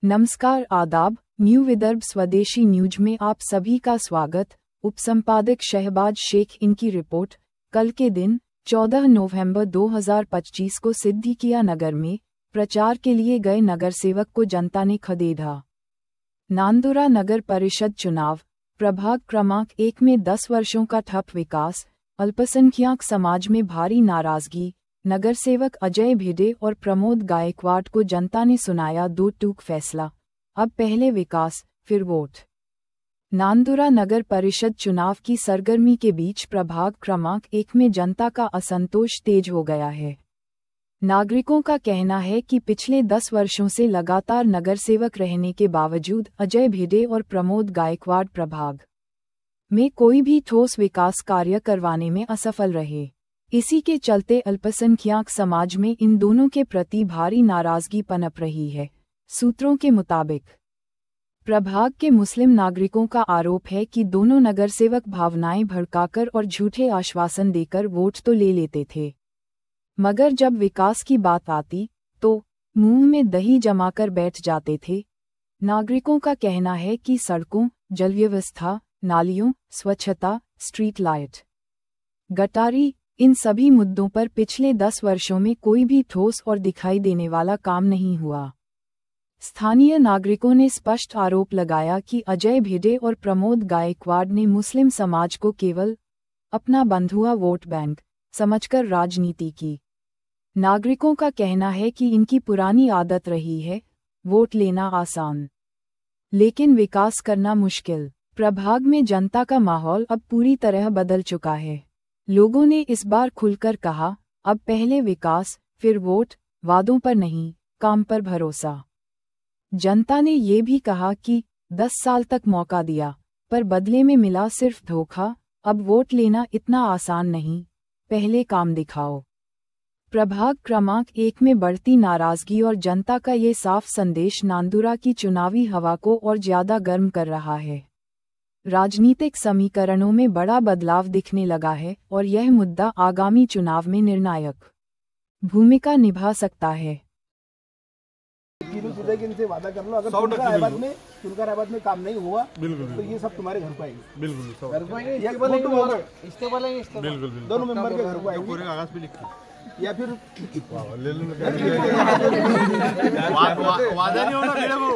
नमस्कार आदाब। न्यू विदर्भ स्वदेशी न्यूज में आप सभी का स्वागत। उपसंपादक शहबाज शेख। इनकी रिपोर्ट। कल के दिन 14 नवंबर 2025 को सिद्दीकिया नगर में प्रचार के लिए गए नगरसेवक को जनता ने खदेड़ा। नांदुरा नगर परिषद चुनाव प्रभाग क्रमांक 1 में 10 वर्षों का ठप विकास, अल्पसंख्यक समाज में भारी नाराजगी। नगरसेवक अजय भिडे और प्रमोद गायकवाड को जनता ने सुनाया दो टूक फैसला, अब पहले विकास फिर वोट। नांदुरा नगर परिषद चुनाव की सरगर्मी के बीच प्रभाग क्रमांक 1 में जनता का असंतोष तेज हो गया है। नागरिकों का कहना है कि पिछले 10 वर्षों से लगातार नगरसेवक रहने के बावजूद अजय भिडे और प्रमोद गायकवाड प्रभाग में कोई भी ठोस विकास कार्य करवाने में असफल रहे। इसी के चलते अल्पसंख्यक समाज में इन दोनों के प्रति भारी नाराजगी पनप रही है। सूत्रों के मुताबिक प्रभाग के मुस्लिम नागरिकों का आरोप है कि दोनों नगरसेवक भावनाएं भड़काकर और झूठे आश्वासन देकर वोट तो ले लेते थे, मगर जब विकास की बात आती तो मुंह में दही जमाकर बैठ जाते थे। नागरिकों का कहना है कि सड़कों, जल व्यवस्था, नालियों, स्वच्छता, स्ट्रीट लाइट, गटारी, इन सभी मुद्दों पर पिछले 10 वर्षों में कोई भी ठोस और दिखाई देने वाला काम नहीं हुआ। स्थानीय नागरिकों ने स्पष्ट आरोप लगाया कि अजय भिडे और प्रमोद गायकवाड ने मुस्लिम समाज को केवल अपना बंधुआ वोट बैंक समझकर राजनीति की। नागरिकों का कहना है कि इनकी पुरानी आदत रही है वोट लेना आसान, लेकिन विकास करना मुश्किल। प्रभाग में जनता का माहौल अब पूरी तरह बदल चुका है। लोगों ने इस बार खुलकर कहा, अब पहले विकास फिर वोट, वादों पर नहीं काम पर भरोसा। जनता ने ये भी कहा कि 10 साल तक मौका दिया पर बदले में मिला सिर्फ धोखा, अब वोट लेना इतना आसान नहीं, पहले काम दिखाओ। प्रभाग क्रमांक 1 में बढ़ती नाराजगी और जनता का ये साफ संदेश नांदुरा की चुनावी हवा को और ज्यादा गर्म कर रहा है। राजनीतिक समीकरणों में बड़ा बदलाव दिखने लगा है और यह मुद्दा आगामी चुनाव में निर्णायक भूमिका निभा सकता है। इनसे वादा कर लो, अगर तुलकार में काम नहीं हुआ तो ये सब तुम्हारे घर को आएंगे। बिल्कुल घर को आएंगे, दोनों मेंबर के घर को आएंगे। पूरे कागज पे लिख के या फिर वादा नहीं होना मेरे को,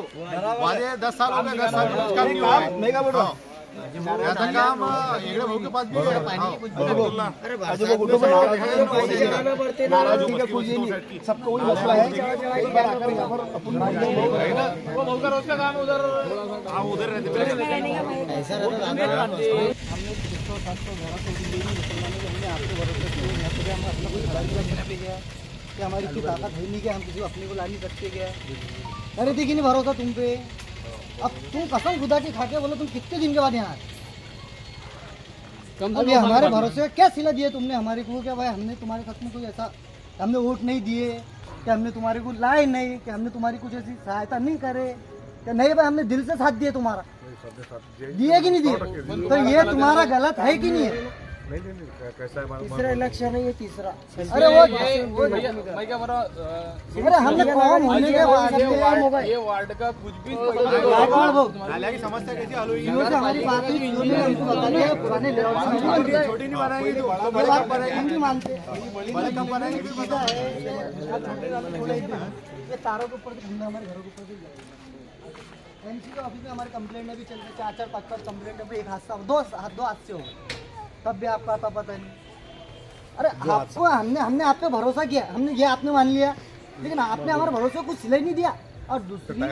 वादे 10 साल हो गए, 10 साल कुछ काम नहीं हुआ। नहीं का बोलो ऐसा काम एगड़े भाऊ के पास भी है। अरे वो गुड्डो बनाते नाराजगी का कोई नहीं, सबको वही मसला है। एक बार आकर यहाँ पर अपन वो भाऊ का रोज का काम उधर रहते ऐसा रहता। हमने 600-700 घरों को हमने आपके भरोसे से हम अपना कोई खड़ा नहीं कर सकते क्या? कि हमारी इतनी ताकत है नहीं कि हम किसी को अपने को ला नहीं सकते क्या? अरे देखिए नहीं भरोसा तुम पे। अब तुम कसम खुदा की खाके बोलो तुम कितने दिन के बाद यहाँ अब ये हमारे भरोसे क्या सिला दिए तुमने हमारे को? क्या भाई हमने तुम्हारे साथ में कोई ऐसा हमने वोट नहीं दिए कि हमने तुम्हारे को लाए नहीं कि हमने तुम्हारी कुछ ऐसी सहायता नहीं करे क्या? नहीं भाई हमने दिल से साथ दिए तुम्हारा, दिए कि नहीं दिए? तो ये तुम्हारा गलत है कि नहीं है? तीसरा इलेक्शन है ये, तीसरा। अरे वो अरे हमने कौन होने के बाद ये वार्ड का कुछ भी हालांकि समस्या कैसी हल हुई हमारी बात हुई, हमको बता दिया पुराने छोटी नहीं बनाएंगे तो बड़ा बनाएंगे, हम भी मानते बड़े कम बनाएंगे। ये तारों के ऊपर हमारे घरों के ऊपर एमसी के ऑफिस में हमारे कंप्लेंट भी चल रही, 4-5 कंप्लेंट है। एक हादसा दो हादसे हो गए तब भी आपका आता पता नहीं। अरे आपको हमने आप पे भरोसा किया, हमने ये आपने मान लिया, लेकिन आपने हमारे भरोसे कुछ सिलाई नहीं दिया। और दूसरी बात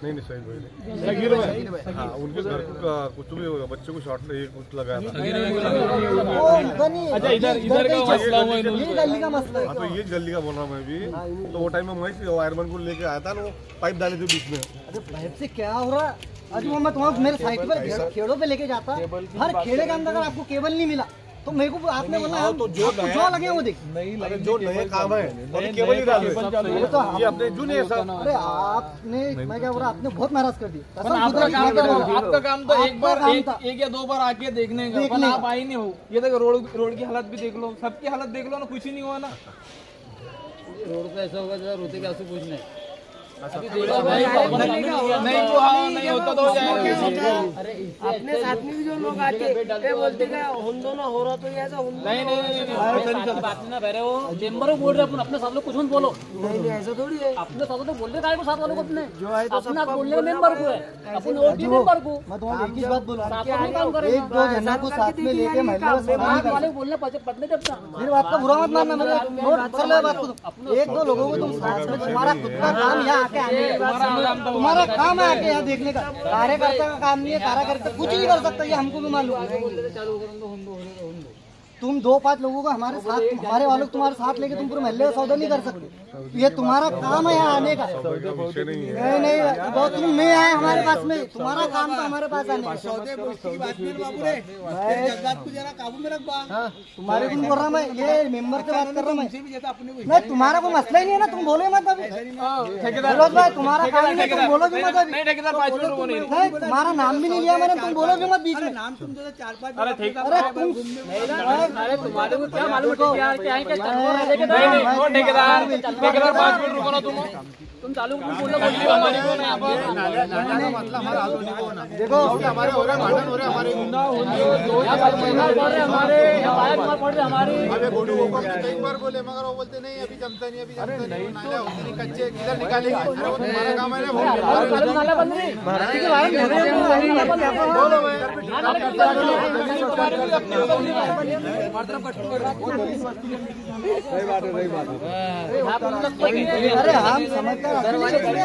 नहीं सही हाँ, उनके घर कुछ भी होगा, बच्चे को शॉर्ट कुछ लगाया था। का मसला है। तो ये गली का बोल रहा हूँ मैं भी। तो वो टाइम में मैं वायरमैन को लेके आया था, वो पाइप डाले थे बीच में। अरे पाइप से क्या हो रहा है? आज मैं तुम्हारा मेरे साइट पर खेड़ों पे लेके जाता, हर खेड़े के अंदर अगर आपको केबल नहीं मिला तो मेरे को आपने बोला तो जो लगे वो देख नहीं जो नए काम है केबल ही डाल तो ये अपने जूने सब। अरे आपने मैं क्या बोल रहा आपने बहुत नाराज कर दी। आपका काम तो एक या दो बार आके देखने का, पर आप आई नहीं हो। ये देखो रोड की हालत भी देख लो, सबकी हालत देख लो ना, कुछ ही नहीं हुआ ना। रोड पे ऐसा होगा जरा रोते के आंसू कुछ नहीं नहीं होता तो हो जाएगा। अपने साथ में भी जो लोग आते बोलते हम दोनों हो रहा तो ऐसा नहीं बात ना बह रहे हो चेंबर में बोल रहे अपन अपने साथ लोग कुछ मत बोलो। नहीं ऐसा थोड़ी है, अपने साथ लोग बोल रहे हैं साथ वालों को अपने जो है तो अपना बोलने मेंबर को है अपन और भी मेंबर को मैं तुम्हारी एक ही बात बोल रहा काम हूँ, करेगा। एक दो जना को साथ में लेके महिला वाले बोलने पटने जब मेरी बात का बुरा मत मानना, मेरे नोट कर लो बात को। एक दो लोगों को तुम साथ में तुम्हारा खुद का काम यहाँ आके आने का, तुम्हारा काम है आके यहाँ देखने का, कार्यकर्ता का काम नहीं है। कार्यकर्ता कुछ नहीं कर सकता, ये हमको भी मालूम। तुम 2-5 लोगों का हमारे साथ, हमारे वालों को तुम्हारे साथ लेके तुम पूरे महल्ले का सौदा नहीं कर सकते। ये तुम्हारा काम है यहाँ आने का। नहीं बहुत तुम में आए हमारे पास में, तुम्हारा काम तो हमारे पास आने का। तुम्हारे तुम बोल रहा मैं, ये मेंबर से बात कर रहा मैं। नहीं तुम्हारा कोई मसला ही नहीं है ना, तुम बोलो मत अभी। भाई तुम्हारा काम नहीं है, तुम बोलो भी मत अभी। नहीं तुम्हारा नाम भी नहीं लिया मैंने, तुम बोलो भी मत बीच में। नाम तुम 4-5 अरे तुम अरे तुम्हारे को क्या मालूम क्या ठेकेदार 5 मिनट रुको ना तुम चालू बोलो हमारे को नहीं मतलब हमारा देखो हमारे हो रहे भांडन हो रहे हमारे कई बार बोले मगर वो बोलते नहीं अभी जमता नहीं, अभी जमता नहीं, नाला होते नहीं, कच्चे किधर निकालेंगे। अरे वो तुम्हारा काम है ना, नाला बंद नहीं अरे हम समझदार